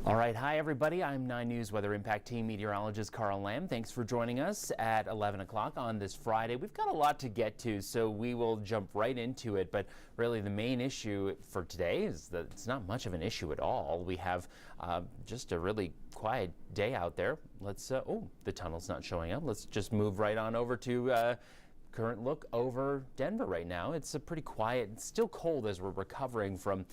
All right, hi everybody. I'm 9 News Weather Impact Team meteorologist Carl Lam. Thanks for joining us at 11 o'clock on this Friday. We've got a lot to get to, so we will jump right into it. But really the main issue for today is that it's not much of an issue at all. We have just a really quiet day out there. Let's, oh, the tunnel's not showing up. Let's just move right on over to current look over Denver right now. It's a pretty quiet, it's still cold as we're recovering from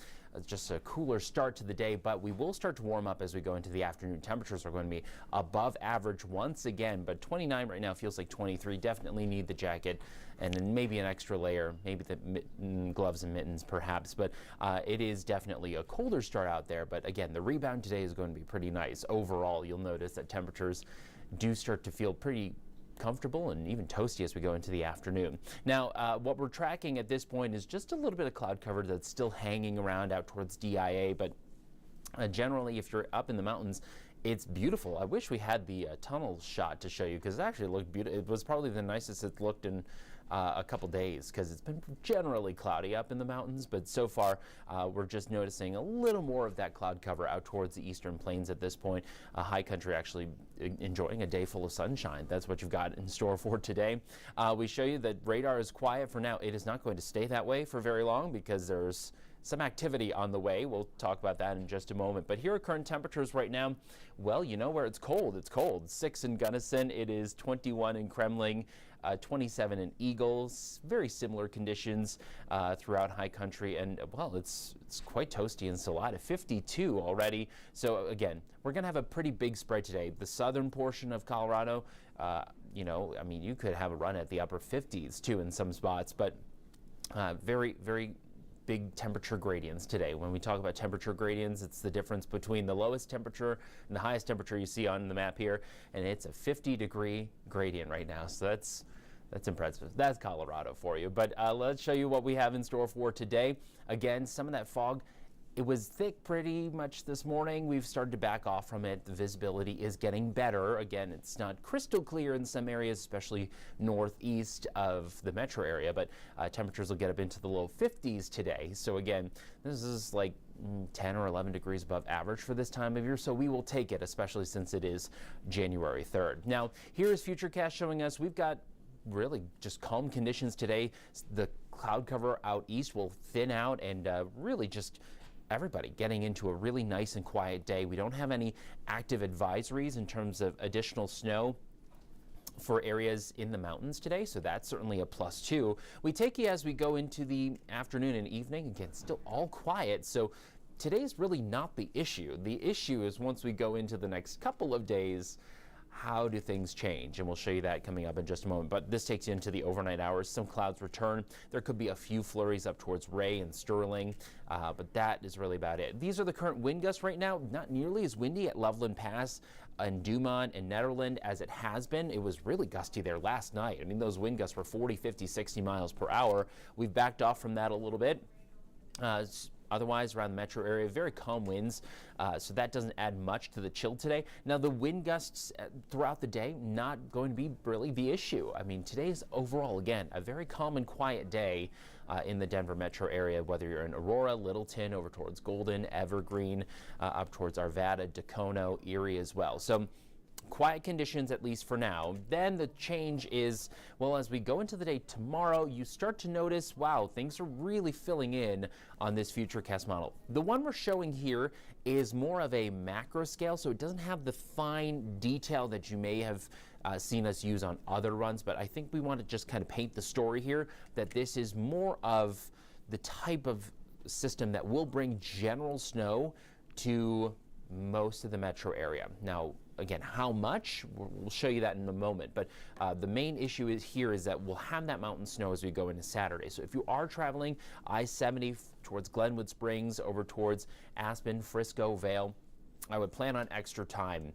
just a cooler start to the day, but we will start to warm up as we go into the afternoon. Temperatures are going to be above average once again, but 29 right now feels like 23. Definitely need the jacket and then maybe an extra layer, maybe the gloves and mittens perhaps, but it is definitely a colder start out there. But again, the rebound today is going to be pretty nice. Overall, you'll notice that temperatures do start to feel pretty comfortable and even toasty as we go into the afternoon. Now, what we're tracking at this point is just a little bit of cloud cover that's still hanging around out towards DIA, but generally, if you're up in the mountains, it's beautiful. I wish we had the tunnel shot to show you, because it actually looked beautiful. It was probably the nicest it's looked in a couple days, because it's been generally cloudy up in the mountains, but so far we're just noticing a little more of that cloud cover out towards the eastern plains at this point. High country actually enjoying a day full of sunshine. That's what you've got in store for today. We show you that radar is quiet for now. It is not going to stay that way for very long, because there's some activity on the way. We'll talk about that in just a moment. But here are current temperatures right now. Well, you know where it's cold. It's cold. 6 in Gunnison. It is 21 in Kremling, 27 in Eagles. Very similar conditions throughout high country. And, well, it's quite toasty in Salida, 52 already. So, again, we're going to have a pretty big spread today. The southern portion of Colorado, you know, I mean, you could have a run at the upper 50s, too, in some spots. But very, very big temperature gradients today. When we talk about temperature gradients, it's the difference between the lowest temperature and the highest temperature you see on the map here, and it's a 50-degree gradient right now. So that's impressive. That's Colorado for you. But let's show you what we have in store for today. Again, some of that fog, it was thick pretty much this morning. We've started to back off from it. The visibility is getting better. Again, it's not crystal clear in some areas, especially northeast of the metro area, but temperatures will get up into the low 50s today. So again, this is like 10 or 11 degrees above average for this time of year, so we will take it, especially since it is January 3rd. Now, here is Futurecast showing us we've got really just calm conditions today. The cloud cover out east will thin out, and really just everybody getting into a really nice and quiet day. We don't have any active advisories in terms of additional snow for areas in the mountains today, so that's certainly a plus too. We take you as we go into the afternoon and evening. Again, still all quiet, so today's really not the issue. The issue is once we go into the next couple of days, how do things change? And we'll show you that coming up in just a moment. But this takes you into the overnight hours. Some clouds return. There could be a few flurries up towards Ray and Sterling, but that is really about it. These are the current wind gusts right now. Not nearly as windy at Loveland Pass and Dumont and Netherland as it has been. It was really gusty there last night. I mean, those wind gusts were 40, 50, 60 miles per hour. We've backed off from that a little bit. Otherwise, around the metro area, very calm winds, so that doesn't add much to the chill today. Now, the wind gusts throughout the day, not going to be really the issue. I mean, today's overall, again, a very calm and quiet day in the Denver metro area, whether you're in Aurora, Littleton, over towards Golden, Evergreen, up towards Arvada, Dacono, Erie as well. So quiet conditions, at least for now. Then the change is, well, as we go into the day tomorrow, you start to notice, wow, things are really filling in on this Futurecast model. The one we're showing here is more of a macro scale, so it doesn't have the fine detail that you may have seen us use on other runs, but I think we want to just kind of paint the story here that this is more of the type of system that will bring general snow to most of the metro area. Now, again, how much? We'll show you that in a moment. But the main issue is that we'll have that mountain snow as we go into Saturday. So if you are traveling I-70 towards Glenwood Springs, over towards Aspen, Frisco, Vail, I would plan on extra time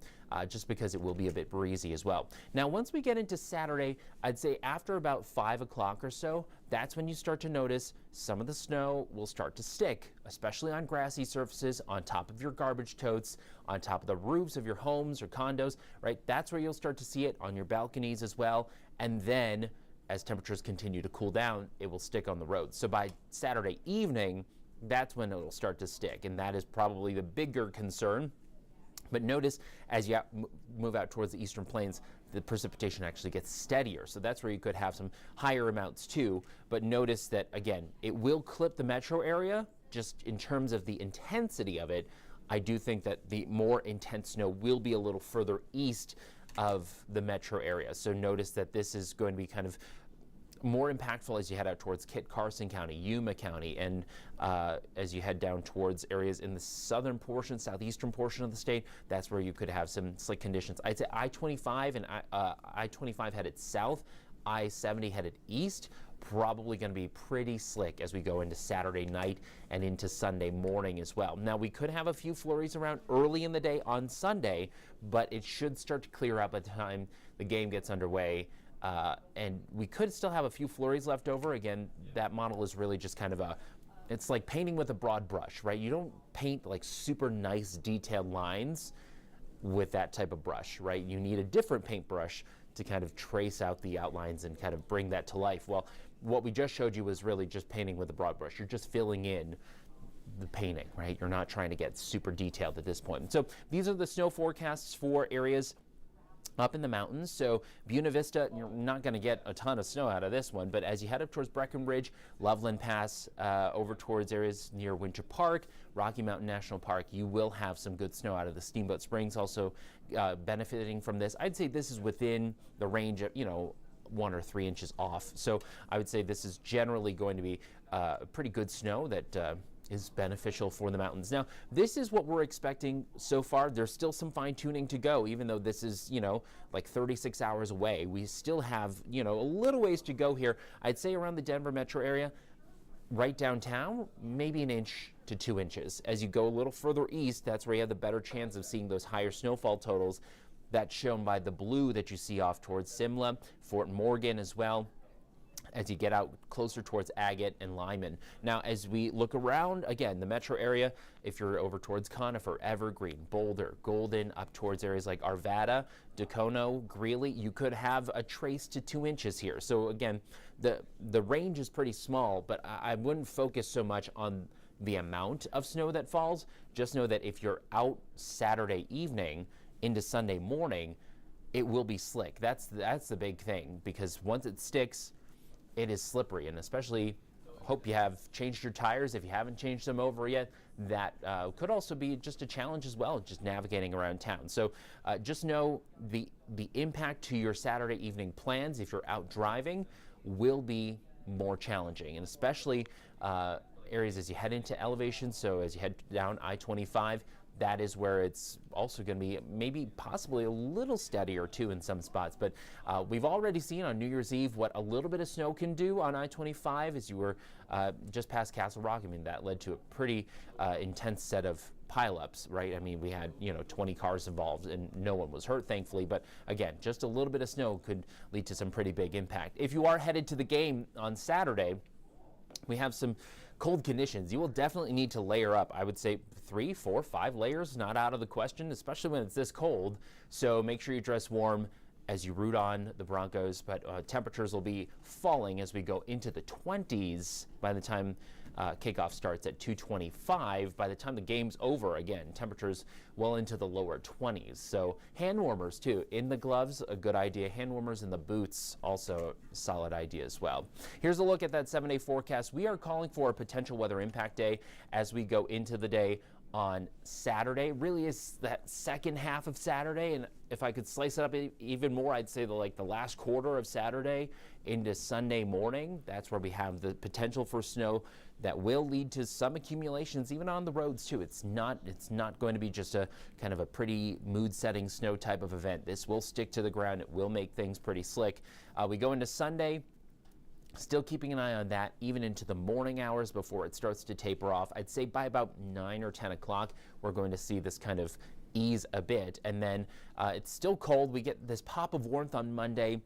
just because it will be a bit breezy as well. Now, once we get into Saturday, I'd say after about 5 o'clock or so, that's when you start to notice some of the snow will start to stick, especially on grassy surfaces, on top of your garbage totes, on top of the roofs of your homes or condos, right? That's where you'll start to see it on your balconies as well. And then as temperatures continue to cool down, it will stick on the roads. So by Saturday evening, that's when it'll start to stick. And that is probably the bigger concern But notice as you move out towards the eastern plains, the precipitation actually gets steadier. So that's where you could have some higher amounts too. But notice that, again, it will clip the metro area. Just in terms of the intensity of it, I do think that the more intense snow will be a little further east of the metro area. So notice that this is going to be kind of more impactful as you head out towards Kit Carson County, Yuma County, and as you head down towards areas in the southern portion, southeastern portion of the state. That's where you could have some slick conditions. I'd say I-25 and I-25 headed south, I-70 headed east. Probably going to be pretty slick as we go into Saturday night and into Sunday morning as well. Now, we could have a few flurries around early in the day on Sunday, but it should start to clear up by the time the game gets underway. And we could still have a few flurries left over. Again, that model is really just kind of it's like painting with a broad brush, right? You don't paint like super nice detailed lines with that type of brush, right? You need a different paintbrush to kind of trace out the outlines and kind of bring that to life. Well, what we just showed you was really just painting with a broad brush. You're just filling in the painting, right? You're not trying to get super detailed at this point. So these are the snow forecasts for areas up in the mountains. So Buena Vista, you're not going to get a ton of snow out of this one, but as you head up towards Breckenridge, Loveland Pass, over towards areas near Winter Park, Rocky Mountain National Park, you will have some good snow out of the Steamboat Springs also benefiting from this. I'd say this is within the range of, 1 or 3 inches off. So I would say this is generally going to be pretty good snow that is beneficial for the mountains. Now, this is what we're expecting so far. There's still some fine tuning to go, even though this is, like 36 hours away. We still have, a little ways to go here. I'd say around the Denver metro area, right downtown, maybe 1 inch to 2 inches. As you go a little further east, that's where you have the better chance of seeing those higher snowfall totals. That's shown by the blue that you see off towards Simla, Fort Morgan as well, as you get out closer towards Agate and Lyman. Now, as we look around, again, the metro area, if you're over towards Conifer, Evergreen, Boulder, Golden, up towards areas like Arvada, Dacono, Greeley, you could have a trace to 2 inches here. So again, the range is pretty small, but I wouldn't focus so much on the amount of snow that falls. Just know that if you're out Saturday evening into Sunday morning, it will be slick. That's the big thing, because once it sticks, it is slippery, and especially hope you have changed your tires. If you haven't changed them over yet, that could also be just a challenge as well, just navigating around town. So just know the impact to your Saturday evening plans, if you're out driving, will be more challenging, and especially areas as you head into elevation. So as you head down I-25, that is where it's also going to be maybe possibly a little steadier too in some spots. But we've already seen on New Year's Eve what a little bit of snow can do on I-25 as you were just past Castle Rock. I mean, that led to a pretty intense set of pileups, right? I mean, we had 20 cars involved and no one was hurt, thankfully. But again, just a little bit of snow could lead to some pretty big impact. If you are headed to the game on Saturday, we have some cold conditions. You will definitely need to layer up. I would say 3, 4, 5 layers, not out of the question, especially when it's this cold. So make sure you dress warm as you root on the Broncos, but temperatures will be falling as we go into the 20s by the time kickoff starts at 2:25. By the time the game's over, again, temperatures well into the lower 20s. So hand warmers too in the gloves, a good idea. Hand warmers in the boots, also a solid idea as well. Here's a look at that 7-day forecast. We are calling for a potential weather impact day as we go into the day on Saturday. Really is that second half of Saturday, and if I could slice it up even more, I'd say the last quarter of Saturday into Sunday morning. That's where we have the potential for snow that will lead to some accumulations even on the roads too. It's not going to be just a kind of a pretty mood-setting snow type of event. This will stick to the ground. It will make things pretty slick. We go into Sunday. Still keeping an eye on that even into the morning hours before it starts to taper off. I'd say by about 9 or 10 o'clock, we're going to see this kind of ease a bit. And then it's still cold. We get this pop of warmth on Monday.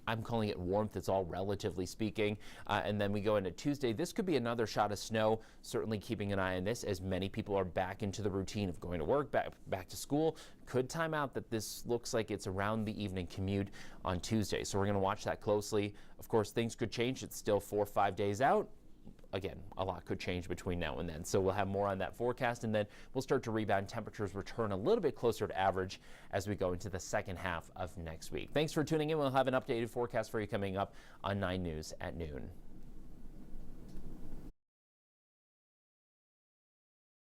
I'm calling it warmth. It's all relatively speaking. And then we go into Tuesday. This could be another shot of snow. Certainly keeping an eye on this as many people are back into the routine of going to work, back to school. Could time out that this looks like it's around the evening commute on Tuesday. So we're going to watch that closely. Of course, things could change. It's still 4 or 5 days out. again, a lot could change between now and then. So we'll have more on that forecast, and then we'll start to rebound. Temperatures return a little bit closer to average as we go into the second half of next week. Thanks for tuning in. We'll have an updated forecast for you coming up on 9 News at noon.